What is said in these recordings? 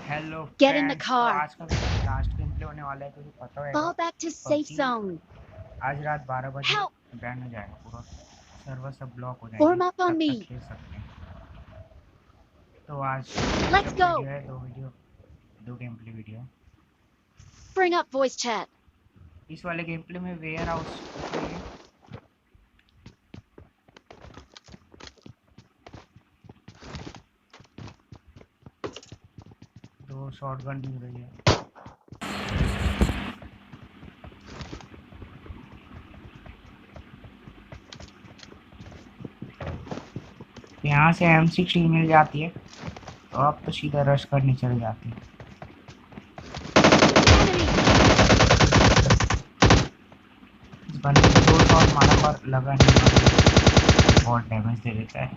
Hello Get in the friends, तो car. आज का लास्ट गेम प्ले होने वाला है, तुझे पता होगा। Fall back to safe PUBG zone. आज रात 12 बजे Help! बैन हो जाएगा, पूरा सर्वर सब ब्लॉक हो जाएंगे, Form up on तब तक me. खेल सकते हैं। तो आज Let's शॉर्ट go. वीडियो है, दो गेम प्ले वीडियो है। Bring up voice chat. इस वाले गेम प्ले में वेयर हाउस चाहिए। दो शॉर्ट गन मिल रही है। यहाँ से M16 मिल जाती है, तो अब तो सीधा रश करने चले जाते हैं। इस बंदे को दो शॉट मारा पर लगा नहीं, बहुत डैमेज दे देता है।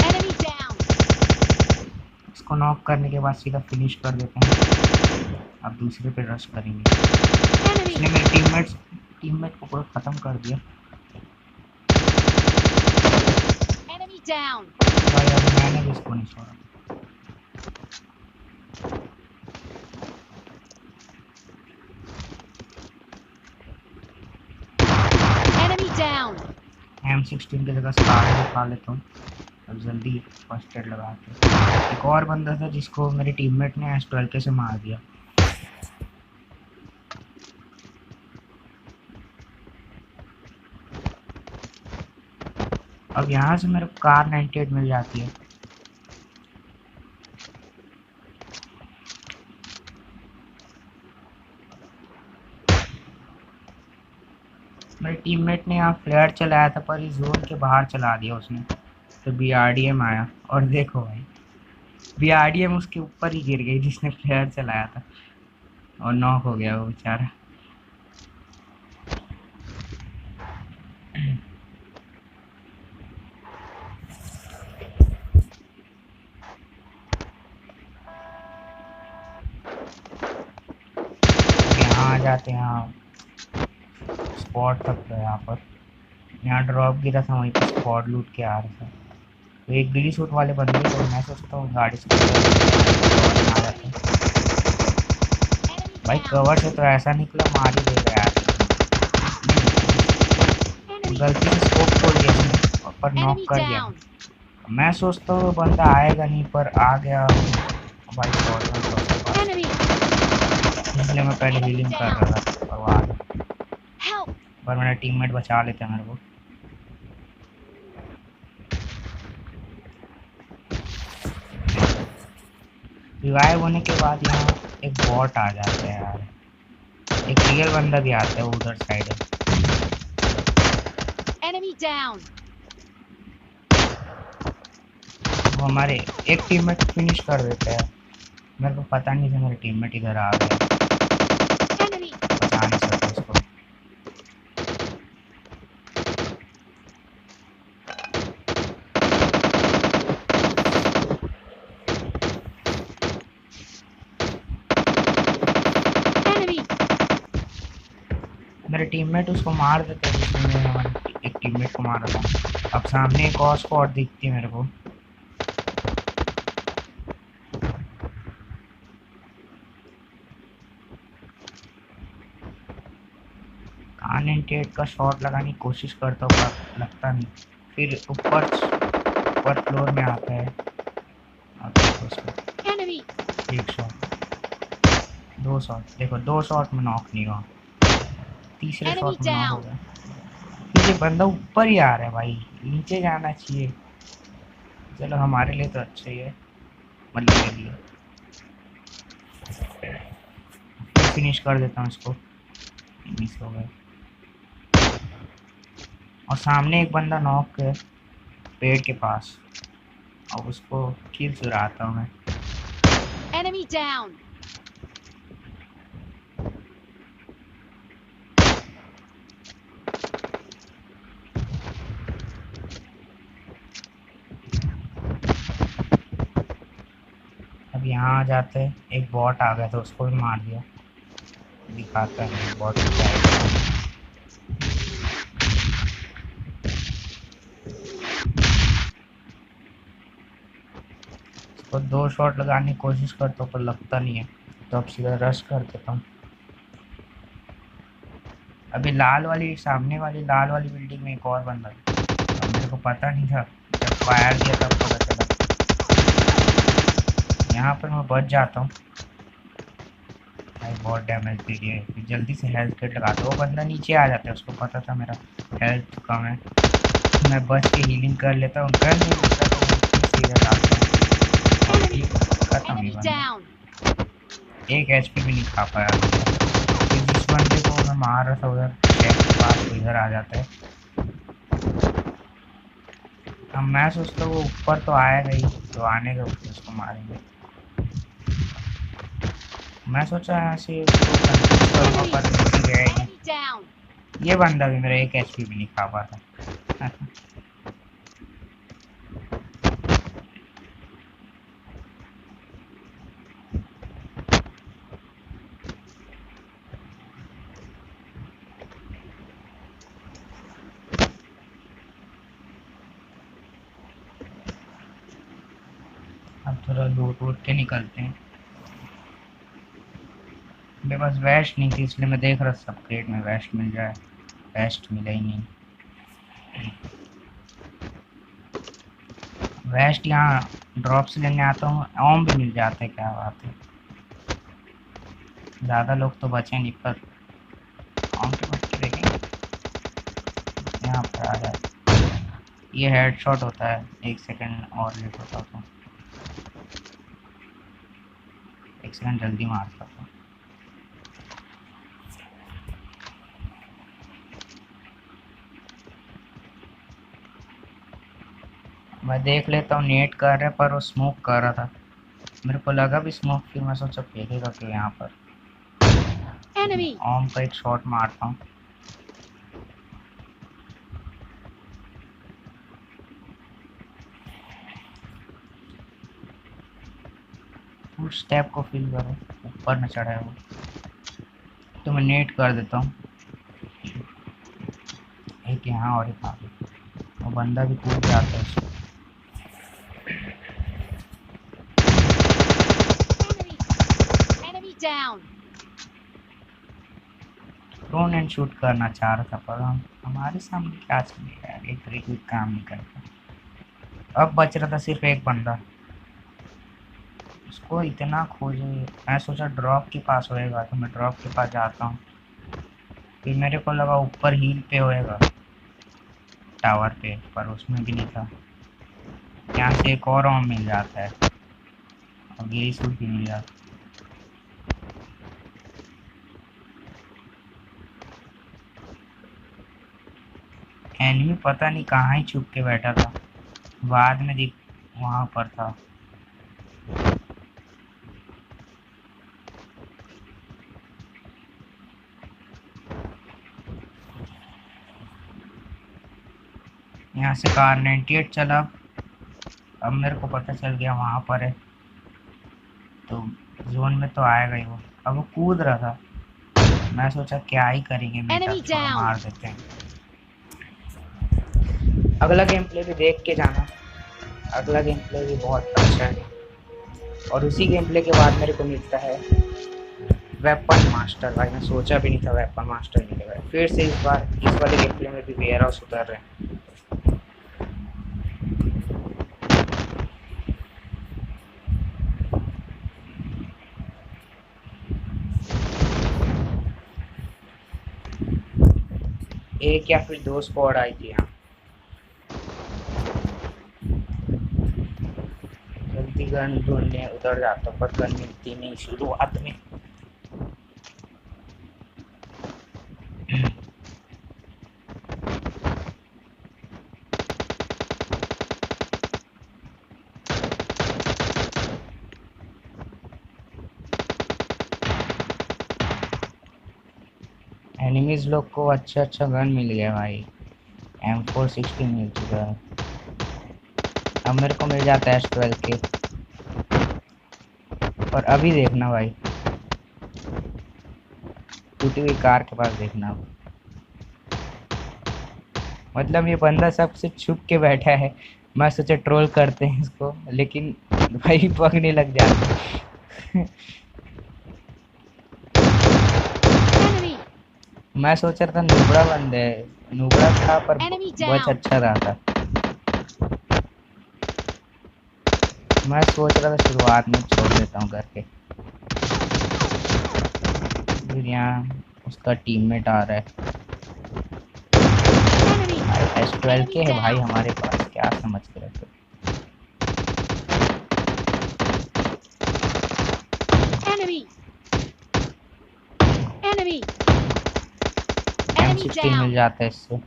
Enemy down. इसको नॉक करने के बाद सीधा फिनिश कर देते हैं। अब दूसरे पे रश करेंगे। इसने Enemy. मेरे टीममेट को पूरा खत्म कर दिया। Enemy down. भाई अब मैंने भी इसको नहीं छोड़ा। Enemy down. M16 की जगह स्कार दिखा लेता हूँ। अब जल्दी फर्स्ट एड लगाते हैं। एक और बंदा था जिसको मेरे टीममेट ने S12 से मार दिया। अब यहाँ से मेरे को कार 98 मिल जाती है। मेरे टीममेट ने यहाँ फ्लेयर चलाया था, पर इस जोन के बाहर चला दिया उसने। तो BRDM आया और देखो भाई, BRDM उसके ऊपर ही गिर गई जिसने फ्लेयर चलाया था, और नॉक हो गया वो बेचारा। यहाँ आ जाते हैं, यहाँ स्पॉट तक है। यहाँ ड्रॉप गिरा था, वहीं पर स्पॉट लूट के आ रहा था। तो एक ग्ली सूट वाले बंदे, तो मैं सोचता हूँ गाड़ी से आ जाते हैं। भाई कवर से तो ऐसा निकला, मार ही देगा यार। गलती से स्कोप खोल दिया उसने, पर नॉक कर दिया। मैं सोचता हूँ बंदा आएगा नहीं, पर आ गया भाई। इसलिए मैं पहले हीलिंग कर रहा था, पर वो आ गया। पर मेरा टीममेट बचा लेते मेरे को। रिवाइव होने के बाद यहाँ एक बॉट आ जाता है यार, एक रियल बंदा भी आता है, उधर साइड है। वो हमारे एक टीममेट फिनिश कर देता है। मेरे को पता नहीं था मेरे टीममेट इधर आ गए, बचा नहीं सकता उसको। मेरे टीममेट उसको मार देते हैं जिसने मैंने हमारे एक टीममेट को मारा था। अब सामने एक और स्पॉट दिखती है मेरे को। K98 का शॉट लगाने की कोशिश करता हूँ, पर लगता नहीं। फिर ऊपर फ्लोर में आता है। एक शॉट, दो शॉट, देखो दो शॉट में नॉक नहीं हुआ, तीसरे शॉट में नॉक हो गया। ये बंदा ऊपर ही आ रहा है भाई, नीचे जाना चाहिए। चलो हमारे लिए तो अच्छा ही है, मतलब मेरे लिए। फिनिश कर देता हूँ इसको, मिस हो गया। और सामने एक बंदा नॉक है पेड़ के पास, और उसको किल चुराता हूँ मैं। Enemy down. अब यहाँ आ जाते हैं, एक बॉट आ गया तो उसको भी मार दिया। दिखाता है बॉट उसको 2 शॉट लगाने की कोशिश करता हूँ पर लगता नहीं है, तो अब सीधा रश कर देता हूँ। अभी लाल वाली, सामने वाली लाल वाली बिल्डिंग में एक और बंदा है। अब मेरे को पता नहीं था, जब फायर दिया तब पता चला। यहाँ पर मैं बच जाता हूँ। भाई बहुत डैमेज दे दिया है, फिर जल्दी से हेल्थ किट लगा दो। वो बंदा नीचे आ जाता है, उसको पता था मेरा हेल्थ कम है, मैं बच के हीलिंग कर लेता हूँ। गन नहीं मिलता तो मैं फिर सीधा डालता हूँ और ये खत्म ही Enemy बंदा। down. एक एचपी भी नहीं खा पाया बंदा। फिर जिस बंदे को मैं मार रहा था उधर शेफ के पास, वो इधर आ जाता है। अब मैं सोचता हूँ वो ऊपर तो आएगा ही, तो आने के ऊपर उसको मारेंगे। मैं सोचा यहाँ से उसको कंफ्यूज करूँगा पर नीचे गया ही नहीं। Enemy down. ये बंदा भी मेरा एक एचपी भी नहीं खा पाता। अब थोड़ा लूट वूट के निकलते हैं। मेरे पास वेस्ट नहीं थी इसलिए मैं देख रहा सब क्रेट में वेस्ट मिल जाए, वेस्ट मिला ही नहीं। वेस्ट यहाँ ड्रॉप से लेने आता हूँ, ओम भी मिल जाता है, क्या बात है। ज़्यादा लोग तो बचे नहीं पर ओम के बच्चे देखेंगे यहाँ पर आ जाए। ये हेडशॉट होता है, 1 सेकंड और लेट होता तो 1 सेकंड जल्दी मारता था। मैं देख लेता हूँ नेट कर रहा है पर वो स्मोक कर रहा था, मेरे को लगा भी स्मोक, फिर मैं सोचा फेंकेगा क्यों यहाँ पर। Enemy. ओम का एक शॉट मारता हूँ। उस स्टेप को फील करो, ऊपर में चढ़ा है वो, तो मैं नेट कर देता हूँ। एक यहाँ और एक आगे, वो बंदा भी कूद जाता है उसको। Enemy down. Drone and shoot करना चाह रहा था पर हमारे सामने क्या चलेगा यार, एक तरीके काम नहीं करता। अब बच रहा था सिर्फ एक बंदा, उसको इतना खोजे। मैं सोचा ड्रॉप के पास होएगा तो मैं ड्रॉप के पास जाता हूँ, फिर मेरे को लगा ऊपर हील पे होएगा टावर पे, पर उसमें भी नहीं था। यहाँ से एक और ओम मिल जाता है और यही सूट भी मिल जाता। एनिमी पता नहीं कहाँ ही छुप के बैठा था, बाद में दिख वहाँ पर था। यहाँ से कार 98 चला, अब मेरे को पता चल गया वहाँ पर है, तो जोन में तो आएगा ही वो। अब वो कूद रहा था, मैं सोचा क्या ही करेंगे, मेटा छोड़ो मार देते हैं। अगला गेम प्ले भी देख के जाना, अगला गेम प्ले भी बहुत अच्छा है। और उसी गेम प्ले के बाद मेरे को मिलता है वेपन मास्टर। भाई मैं सोचा भी नहीं था वेपन मास्टर मिलेगा। फिर से इस बार इस वाले गेम प्ले में भी वेयर हाउस उतर रहे हैं। एक या फिर 2 स्क्वाड आई थी यहाँ। जल्दी गन ढूंढने उधर जाता पर गन मिलती नहीं शुरुआत में। एनिमीज लोग को अच्छा गन मिल गया भाई, M416 मिल चुका है। अब मेरे को मिल जाता है S12 के, पर अभी देखना भाई, टूटी हुई कार के पास देखना। मतलब ये बंदा सबसे छुप के बैठा है, मैं सोचा ट्रोल करते हैं इसको, लेकिन भाई पकड़ने लग जाते। Enemy! मैं सोच रहा था नुबड़ा बंद है, नुबड़ा था पर Enemy बच down! अच्छा रहा था। मैं सोच रहा था शुरुआत में छोड़ देता हूँ करके, फिर यहाँ उसका टीममेट आ रहा है। Enemy! भाई S12 Enemy के है भाई down! हमारे पास, क्या समझ के रखे। Enemy! Enemy! Enemy M16 मिल down! जाता है इससे,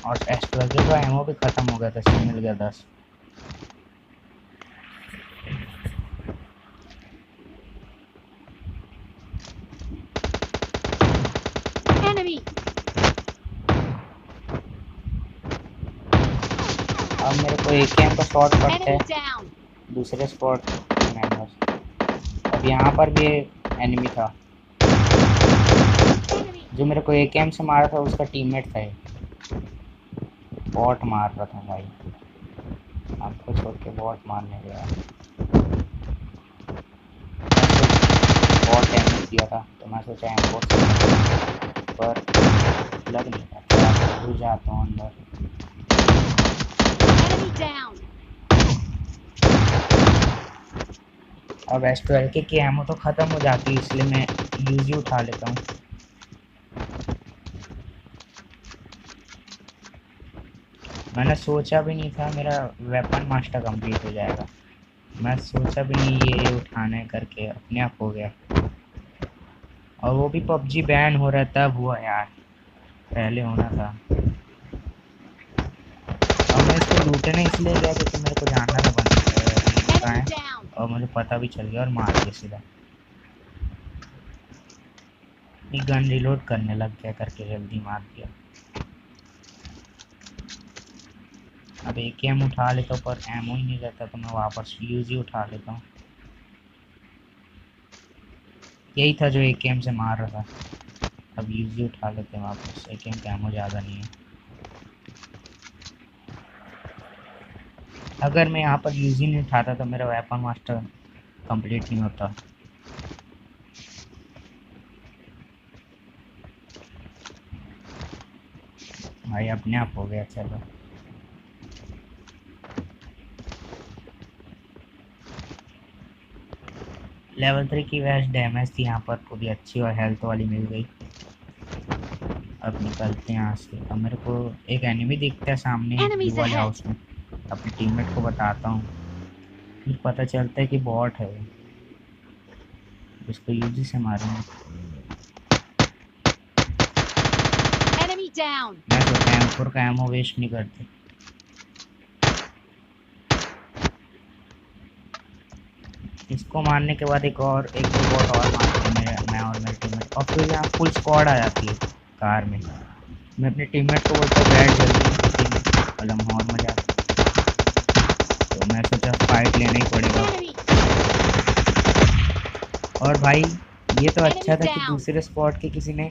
और S12 का एमओ भी खत्म हो गया था, इससे मिल गया 10। Enemy! अब मेरे को AKM का शॉट पड़ता है Enemy down! दूसरे स्पॉट में बस। अब यहाँ पर भी एनिमी था, Enemy! जो मेरे को AKM से मारा था उसका टीममेट था ये। बॉट मार रहा था भाई, आपको छोड़ के बॉट मारने गया। बॉट डैमेज दिया था तो मैं सोचा एम पर लग नहीं पाता, घुस जाता हूँ अंदर। Enemy down! अब S12 की एमओ तो ख़त्म हो जाती है, इसलिए मैं यूजी उठा लेता हूँ। मैंने सोचा भी नहीं था मेरा वेपन मास्टर कंप्लीट हो जाएगा, मैं सोचा भी नहीं ये उठाने करके अपने आप हो गया। और वो भी पबजी बैन हो रहा तब हुआ यार, पहले होना था। और मैं इसको लूटने इसलिए गया क्योंकि मेरे को जानना था बंद कहाँ Enemy है, down! और मुझे पता भी चल गया और मार दिया सीधा। गन रिलोड करने लग गया करके जल्दी मार दिया। अब AKM उठा लेता हूँ पर एमओ ही नहीं रहता, तो मैं वापस यूजी उठा लेता हूँ। यही था जो AKM से मार रहा था। अब यूजी उठा लेते हैं वापस, AKM का एमओ ज़्यादा नहीं है। अगर मैं यहाँ पर यूजी नहीं उठाता तो मेरा वेपन मास्टर कंप्लीट नहीं होता। भाई अपने आप हो गया। चलो लेवल 3 की वेस्ट डैमेज थी यहाँ पर, पूरी अच्छी और हेल्थ वाली मिल गई। अब निकलते हैं यहाँ से। अब मेरे को एक एनिमी दिखता है सामने ब्लू Enemies वाले ahead! हाउस में, अपने टीममेट को बताता हूँ, फिर पता चलता है कि बॉट है वो। इसको यूजी से मारूंगा। Enemy down! मैं सोचा M4 का एमओ वेस्ट नहीं करते। इसको मारने के बाद एक दो बॉट और मारते हैं मैं और मेरे टीममेट, और फिर यहाँ फुल स्क्वाड आ जाती है कार में। मैं अपने टीममेट को बोलता हूँ बैठ जल्दी, कलम और मजा। तो मैं सोचा फाइट लेना ही पड़ेगा। Enemy! और भाई ये तो अच्छा Enemy था कि down! दूसरे स्पॉट के किसी ने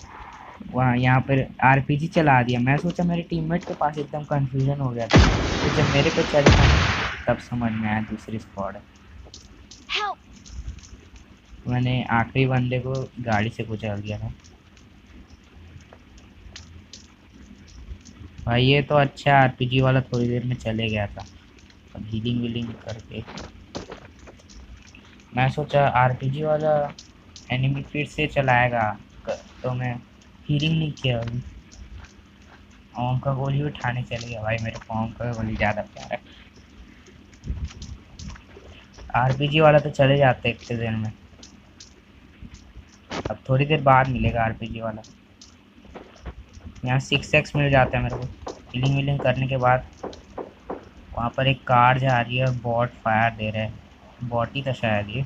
वहाँ यहाँ पर आरपीजी चला दिया। मैं सोचा मेरे टीममेट के पास एकदम कंफ्यूजन हो गया था, तो जब मेरे पे चढ़ा तब समझ में आया दूसरी स्पॉट है। Help! मैंने आखिरी बंदे को गाड़ी से कुचल दिया था। भाई ये तो अच्छा आरपीजी वाला थोड़ी देर में चले गया था। अब हीलिंग वीलिंग करके मैं सोचा आरपीजी वाला एनिमी फिर से चलाएगा, तो मैं हीलिंग नहीं किया अभी। ओम का गोली उठाने चले गया। भाई मेरे को ओम का गोली ज़्यादा प्यारा है। आरपीजी वाला तो चले जाते इतने देर में, अब थोड़ी देर बाद मिलेगा आरपीजी वाला। यहाँ 6x मिल जाता है मेरे को हीलिंग वीलिंग करने के बाद। वहाँ पर एक कार जा रही है, बॉट फायर दे रहा है, बॉट ही था शायद ये।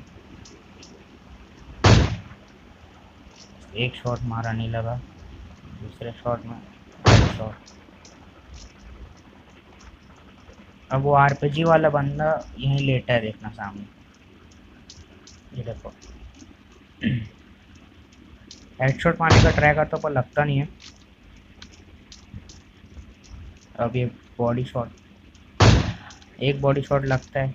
एक शॉट मारा नहीं लगा, दूसरे शॉट में शॉट। अब वो आरपीजी वाला बंदा यहीं लेटा है, देखना सामने, ये देखो। हेडशॉट मारने का ट्राई करता पर लगता नहीं है। अब ये बॉडी शॉट, एक बॉडी शॉट लगता है।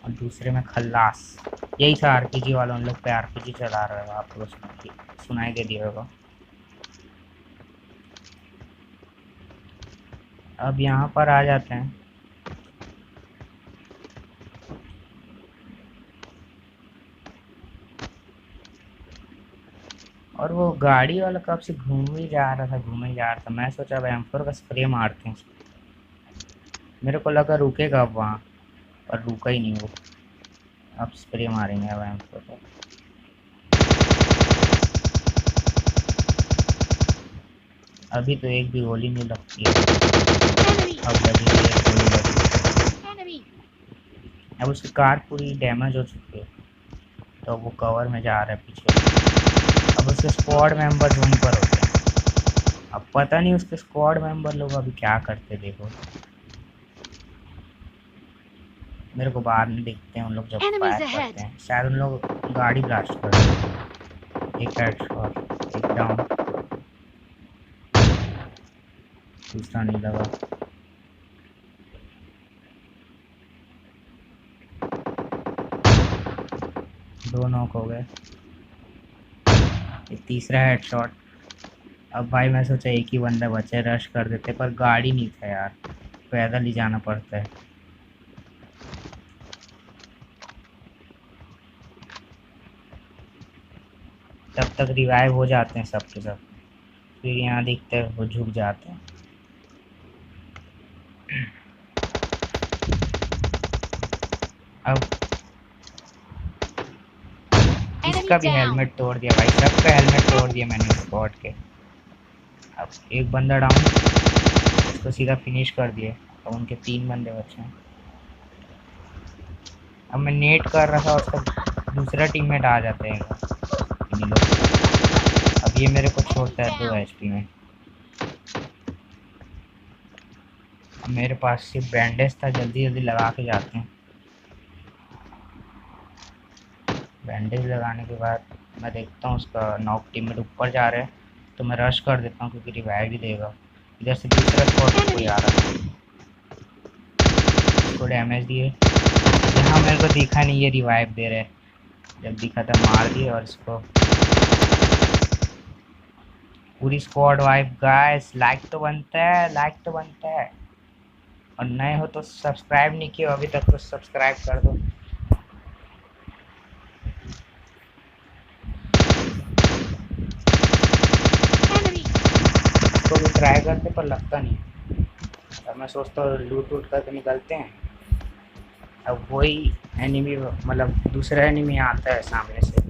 और दूसरे में खल्लास। यही था आरपीजी वाला, उन लोग पे आरपीजी चला रहा है, आप लोग सुनाई दे दिया होगा। अब यहाँ पर आ जाते हैं। और वो गाड़ी वाला कब से घूम ही जा रहा था, मैं सोचा भाई M4 का स्प्रे मारते हैं। मेरे को लगा रुकेगा अब वहाँ, पर रुका ही नहीं वो। अब स्प्रे मारेंगे अब M4 को। अभी तो एक भी गोली नहीं लगती है। अब लगी एक गोली लगी। अब उसकी कार पूरी डैमेज हो चुकी है, तो वो कवर में जा रहा है पीछे। अब उसके स्क्वाड मेंबर जोन पर होते हैं। अब पता नहीं उसके स्क्वाड मेंबर लोग अभी क्या करते, देखो मेरे को बाहर में दिखते हैं उन लोग जब फायर करते हैं। शायद उन लोग गाड़ी ब्लास्ट कर रहे हैं। एक हेडशॉट, एक डाउन, दूसरा नहीं लगा। दो नॉक हो गए, ये तीसरा हेडशॉट। अब भाई मैं सोचा एक ही बंदा बचे, रश कर देते, पर गाड़ी नहीं था यार, पैदल ही जाना पड़ता है। तब तक रिवाइव हो जाते हैं सब के सब, फिर यहाँ दिखते हैं वो झुक जाते हैं। अब इसका भी हेलमेट तोड़ दिया भाई, सबका हेलमेट तोड़ दिया मैंने स्पॉट के। अब एक बंदा डाउन, उसको सीधा फिनिश कर दिए। अब उनके 3 बंदे बचे हैं। अब मैं नेट कर रहा था और उसका दूसरा टीममेट आ जाते हैं इन लोग। अब ये मेरे को छोड़ता है 2 HP में। अब मेरे पास सिर्फ बैंडेज था, जल्दी जल्दी लगा के जाते हैं। बैंडेज लगाने के बाद मैं देखता हूँ उसका नॉक टीममेट ऊपर जा रहे हैं, तो मैं रश कर देता हूँ क्योंकि रिवाइव भी देगा। इधर से दूसरा स्पॉट कोई आ रहा था, उसको डैमेज दिए। यहाँ मेरे को दिखा नहीं ये रिवाइव दे रहे, जब दिखा था मार दिए। और इसको पूरी स्क्वाड वाइफ। गाइस लाइक तो बनता है, लाइक तो बनता है, और नए हो तो सब्सक्राइब नहीं किया अभी तक तो सब्सक्राइब कर दो। इसको भी ट्राई करते पर लगता नहीं। अब मैं सोचता हूँ लूट वूट करके निकलते हैं। अब वही एनिमी, मतलब दूसरा एनिमी आता है सामने से,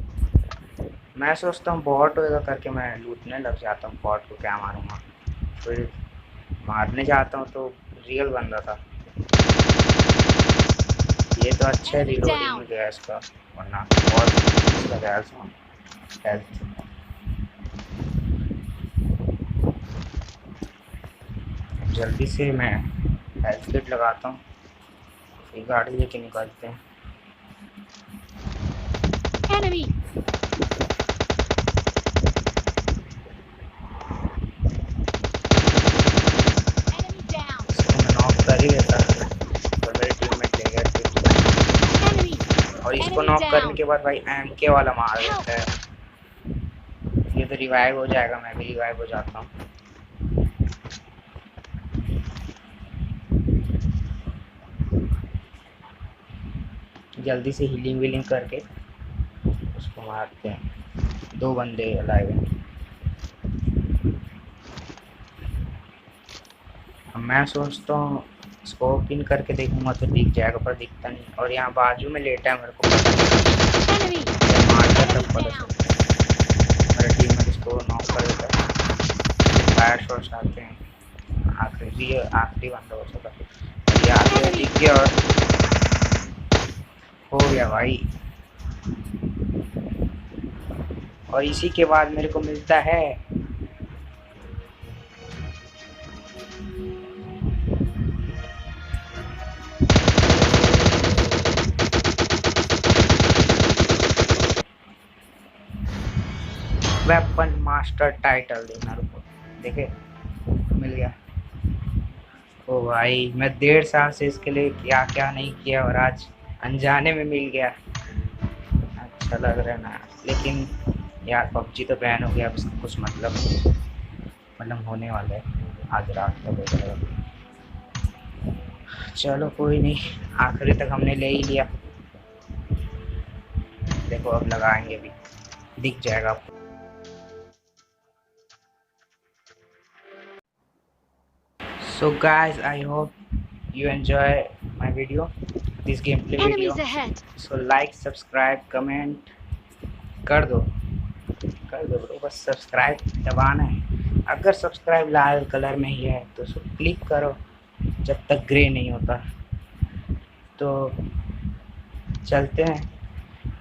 मैं सोचता हूँ बॉट होगा करके मैं लूटने लग जाता हूँ। बॉट को क्या मारूंगा, फिर मारने जाता हूँ तो रियल बंदा था। ये तो अच्छा रिलोडिंग में गया इसका, वरना बहुत लगा हेल्थ। जल्दी से मैं हेल्थ किट लगाता हूँ, फिर गाड़ी लेके निकलते हैं। Enemy. इसको मैं नॉक कर ही लेता, पर मेरे टीममेट ले गए। और इसको नॉक करने के बाद भाई MK वाला मार देता है। ये तो रिवाइव हो जाएगा, मैं भी रिवाइव हो जाता हूँ। जल्दी से हीलिंग वीलिंग करके उसको मारते हैं। 2 बंदे अलाइव हैं। मैं सोचता हूँ स्कोप इन करके देखूंगा तो दिख जाएगा, पर दिखता नहीं। और यहाँ बाजू में लेटा है, मेरे को पता नहीं मारता तब पता चलता। मेरा टीम में इसको नॉक कर देता है। फायर शॉट्स आते हैं, आखिरी बंदा बचा था। ये आगे दिख गया और हो गया भाई। और इसी के बाद मेरे को मिलता है वेपन मास्टर टाइटल देना। रुको, देखे मिल गया। ओ भाई, मैं 1.5 साल से इसके लिए क्या क्या नहीं किया और आज अनजाने में मिल गया। अच्छा लग रहा है ना, लेकिन यार पबजी तो बैन हो गया, अब इसका कुछ मतलब होने वाला है आज रात तक हो जाएगा। चलो कोई नहीं, आखिरी तक हमने ले ही लिया। देखो अब लगाएंगे भी, दिख जाएगा आपको। So guys, I hope you enjoy my video, this gameplay video. Enemies ahead. So like, subscribe, comment कर दो ब्रो, बस सब्सक्राइब दबाना है। अगर सब्सक्राइब लाल कलर में ही है तो उसको क्लिक करो जब तक ग्रे नहीं होता। तो चलते हैं,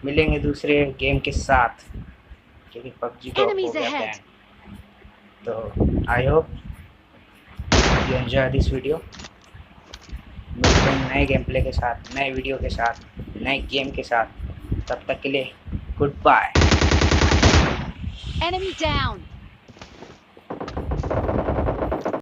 मिलेंगे दूसरे गेम के साथ, क्योंकि पबजी तो हो गया बैन। तो I hope you enjoy this video. मिलते हैं नए गेम प्ले के साथ, नए वीडियो के साथ, नए गेम के साथ। तब तक के लिए गुड बाय। Enemy down.